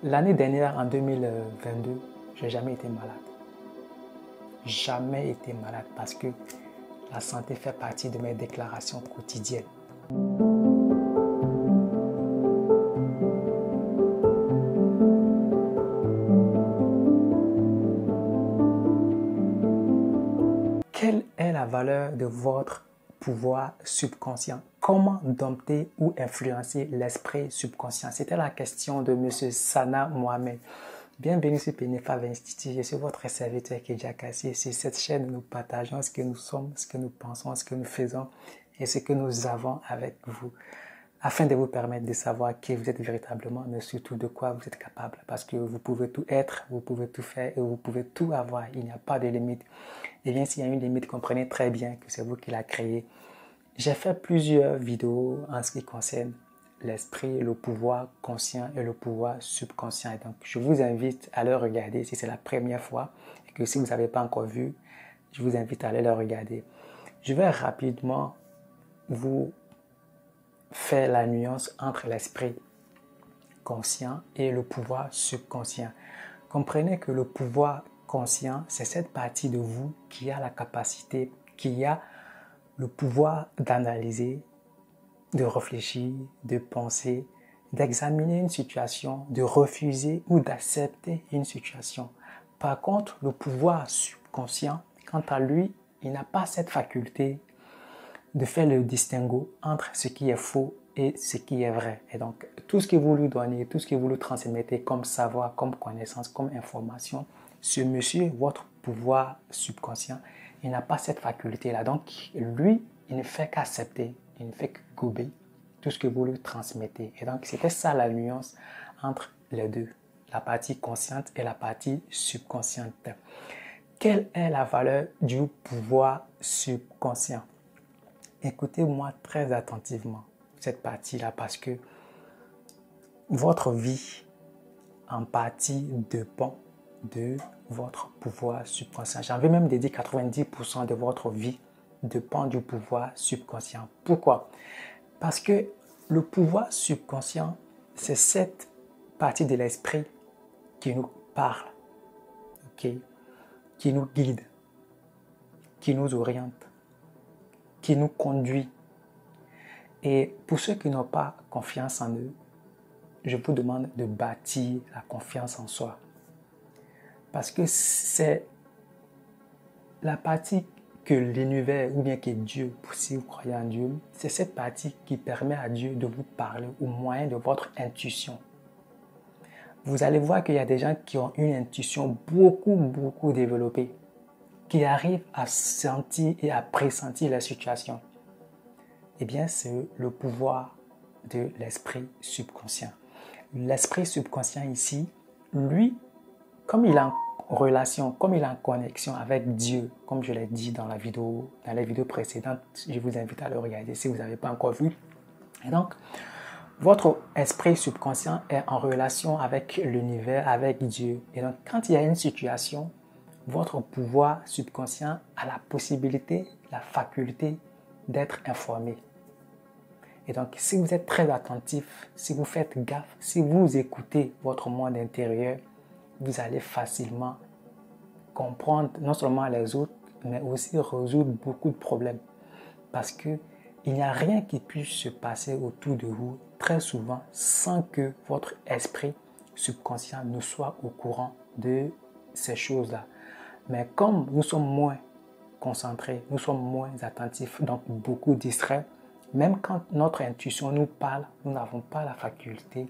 L'année dernière, en 2022, je n'ai jamais été malade. Jamais été malade parce que la santé fait partie de mes déclarations quotidiennes. Quelle est la valeur de votre pouvoir subconscient? Comment dompter ou influencer l'esprit subconscient? C'était la question de M. Sana Mohamed. Bienvenue sur Penefa Institute, je suis votre serviteur Kedja Kassi. Sur cette chaîne, nous partageons ce que nous sommes, ce que nous pensons, ce que nous faisons et ce que nous avons avec vous, afin de vous permettre de savoir qui vous êtes véritablement, mais surtout de quoi vous êtes capable. Parce que vous pouvez tout être, vous pouvez tout faire et vous pouvez tout avoir. Il n'y a pas de limite. Et bien, s'il y a une limite, comprenez très bien que c'est vous qui l'avez créée. J'ai fait plusieurs vidéos en ce qui concerne l'esprit, le pouvoir conscient et le pouvoir subconscient. Et donc, je vous invite à le regarder si c'est la première fois et que si vous n'avez pas encore vu, je vous invite à aller le regarder. Je vais rapidement vous faire la nuance entre l'esprit conscient et le pouvoir subconscient. Comprenez que le pouvoir conscient, c'est cette partie de vous qui a la capacité, qui a le pouvoir d'analyser, de réfléchir, de penser, d'examiner une situation, de refuser ou d'accepter une situation. Par contre, le pouvoir subconscient, quant à lui, il n'a pas cette faculté de faire le distinguo entre ce qui est faux et ce qui est vrai. Et donc, tout ce que vous lui donnez, tout ce que vous lui transmettez comme savoir, comme connaissance, comme information, ce monsieur, votre pouvoir subconscient, il n'a pas cette faculté-là. Donc, lui, il ne fait qu'accepter, il ne fait que gober tout ce que vous lui transmettez. Et donc, c'était ça la nuance entre les deux, la partie consciente et la partie subconsciente. Quelle est la valeur du pouvoir subconscient? Écoutez-moi très attentivement cette partie-là parce que votre vie en partie dépend de votre pouvoir subconscient. J'ai envie même de dire 90% de votre vie dépend du pouvoir subconscient. Pourquoi? Parce que le pouvoir subconscient, c'est cette partie de l'esprit qui nous parle, okay? Qui nous guide, qui nous oriente, qui nous conduit. Et pour ceux qui n'ont pas confiance en eux, je vous demande de bâtir la confiance en soi. Parce que c'est la partie que l'univers, ou bien que Dieu, si vous croyez en Dieu, c'est cette partie qui permet à Dieu de vous parler au moyen de votre intuition. Vous allez voir qu'il y a des gens qui ont une intuition beaucoup développée, qui arrivent à sentir et à pressentir la situation. Eh bien, c'est le pouvoir de l'esprit subconscient. L'esprit subconscient ici, lui, comme il est en relation, comme il est en connexion avec Dieu, comme je l'ai dit dans les vidéos précédentes, je vous invite à le regarder si vous n'avez pas encore vu. Et donc, votre esprit subconscient est en relation avec l'univers, avec Dieu. Et donc, quand il y a une situation, votre pouvoir subconscient a la possibilité, la faculté d'être informé. Et donc, si vous êtes très attentif, si vous faites gaffe, si vous écoutez votre monde intérieur, vous allez facilement comprendre non seulement les autres, mais aussi résoudre beaucoup de problèmes. Parce qu'il n'y a rien qui puisse se passer autour de vous très souvent sans que votre esprit subconscient ne soit au courant de ces choses-là. Mais comme nous sommes moins concentrés, nous sommes moins attentifs, donc beaucoup distraits, même quand notre intuition nous parle, nous n'avons pas la faculté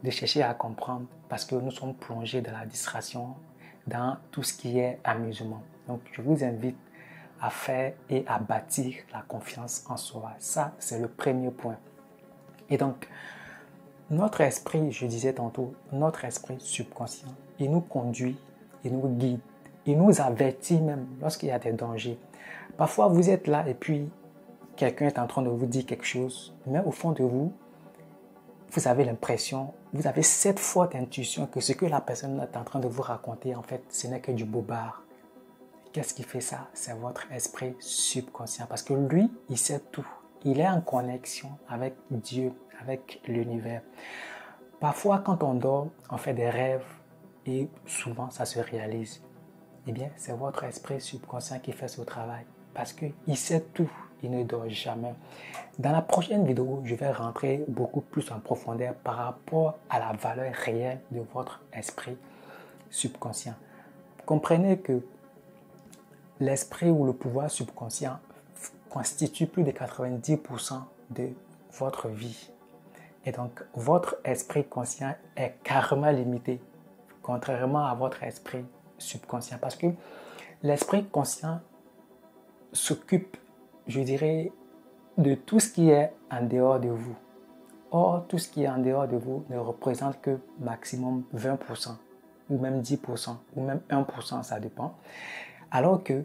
de chercher à comprendre parce que nous sommes plongés dans la distraction, dans tout ce qui est amusement. Donc, je vous invite à faire et à bâtir la confiance en soi. Ça, c'est le premier point. Et donc, notre esprit, je disais tantôt, notre esprit subconscient, il nous conduit, il nous guide, il nous avertit même lorsqu'il y a des dangers. Parfois, vous êtes là et puis quelqu'un est en train de vous dire quelque chose, mais au fond de vous, vous avez l'impression, vous avez cette forte intuition que ce que la personne est en train de vous raconter, en fait, ce n'est que du bobard. Qu'est-ce qui fait ça? C'est votre esprit subconscient. Parce que lui, il sait tout. Il est en connexion avec Dieu, avec l'univers. Parfois, quand on dort, on fait des rêves et souvent, ça se réalise. Eh bien, c'est votre esprit subconscient qui fait ce travail parce qu'il sait tout, il ne dort jamais. Dans la prochaine vidéo, je vais rentrer beaucoup plus en profondeur par rapport à la valeur réelle de votre esprit subconscient. Comprenez que l'esprit ou le pouvoir subconscient constitue plus de 90% de votre vie. Et donc, votre esprit conscient est carrément limité, contrairement à votre esprit subconscient. Parce que l'esprit conscient s'occupe, je dirais, de tout ce qui est en dehors de vous. Or, tout ce qui est en dehors de vous ne représente que maximum 20%, ou même 10%, ou même 1%, ça dépend. Alors que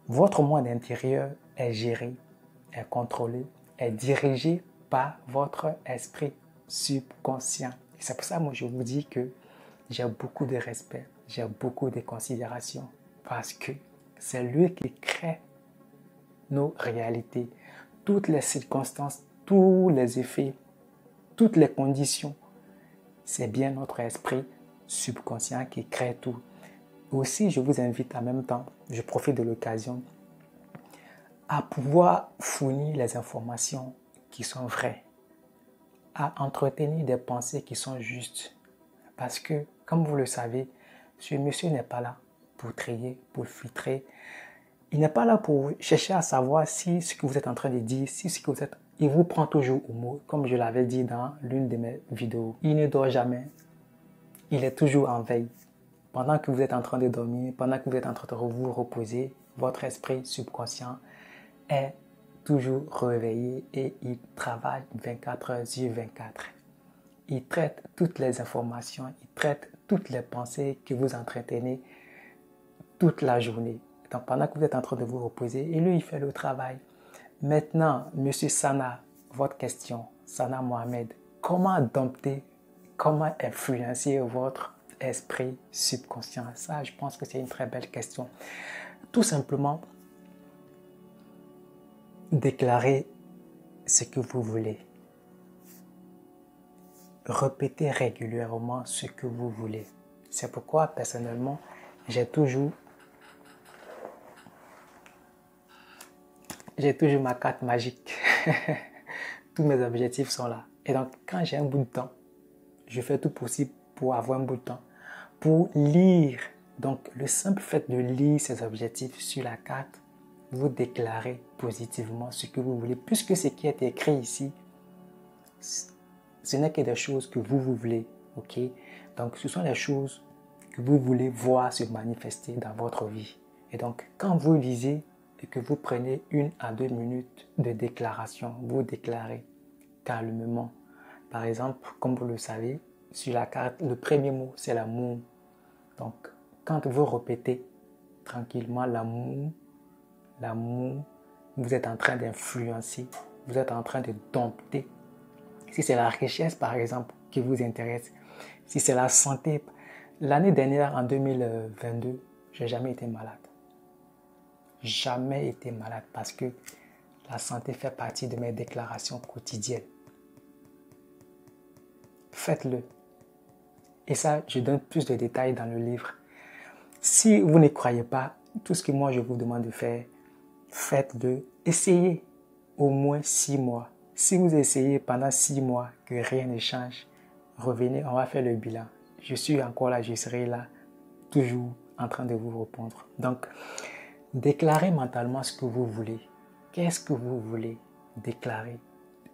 votre monde intérieur est géré, est contrôlé, est dirigé par votre esprit subconscient. Et c'est pour ça que moi je vous dis que j'ai beaucoup de respect, j'ai beaucoup de considération, parce que c'est lui qui crée nos réalités, toutes les circonstances, tous les effets, toutes les conditions. C'est bien notre esprit subconscient qui crée tout. Aussi, je vous invite en même temps, je profite de l'occasion, à pouvoir fournir les informations qui sont vraies, à entretenir des pensées qui sont justes. Parce que, comme vous le savez, ce monsieur n'est pas là pour trier, pour filtrer. Il n'est pas là pour chercher à savoir si ce que vous êtes en train de dire, si ce que vous êtes... Il vous prend toujours au mot, comme je l'avais dit dans l'une de mes vidéos. Il ne dort jamais. Il est toujours en veille. Pendant que vous êtes en train de dormir, pendant que vous êtes en train de vous reposer, votre esprit subconscient est toujours réveillé et il travaille 24 heures sur 24. Il traite toutes les informations, il traite toutes les pensées que vous entretenez toute la journée. Donc pendant que vous êtes en train de vous reposer, et lui, il fait le travail. Maintenant, Monsieur Sana, votre question, Sana Mohamed, comment dompter, comment influencer votre esprit subconscient? Ça, je pense que c'est une très belle question. Tout simplement, déclarez ce que vous voulez. Répétez régulièrement ce que vous voulez. C'est pourquoi, personnellement, j'ai toujours ma carte magique. Tous mes objectifs sont là. Et donc, quand j'ai un bout de temps, je fais tout possible pour avoir un bout de temps, pour lire. Donc, le simple fait de lire ces objectifs sur la carte, vous déclarez positivement ce que vous voulez, puisque ce qui est écrit ici, ce n'est que des choses que vous voulez, ok? Donc, ce sont les choses que vous voulez voir se manifester dans votre vie. Et donc, quand vous lisez et que vous prenez 1 à 2 minutes de déclaration, vous déclarez calmement. Par exemple, comme vous le savez, sur la carte, le premier mot, c'est l'amour. Donc, quand vous répétez tranquillement l'amour, vous êtes en train d'influencer, vous êtes en train de dompter. Si c'est la richesse, par exemple, qui vous intéresse, si c'est la santé. L'année dernière, en 2022, je n'ai jamais été malade. Jamais été malade parce que la santé fait partie de mes déclarations quotidiennes. Faites-le. Et ça, je donne plus de détails dans le livre. Si vous ne croyez pas, tout ce que moi je vous demande de faire, faites-le. Essayez au moins 6 mois. Si vous essayez pendant 6 mois que rien ne change, revenez, on va faire le bilan. Je suis encore là, je serai là, toujours en train de vous répondre. Donc, déclarez mentalement ce que vous voulez. Qu'est-ce que vous voulez déclarer?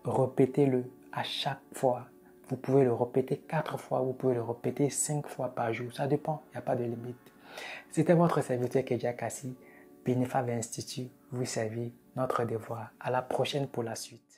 Répétez-le à chaque fois. Vous pouvez le répéter 4 fois, vous pouvez le répéter 5 fois par jour. Ça dépend, il n'y a pas de limite. C'était votre serviteur Kedia Kassi, Benefav Institute. Vous savez, notre devoir. À la prochaine pour la suite.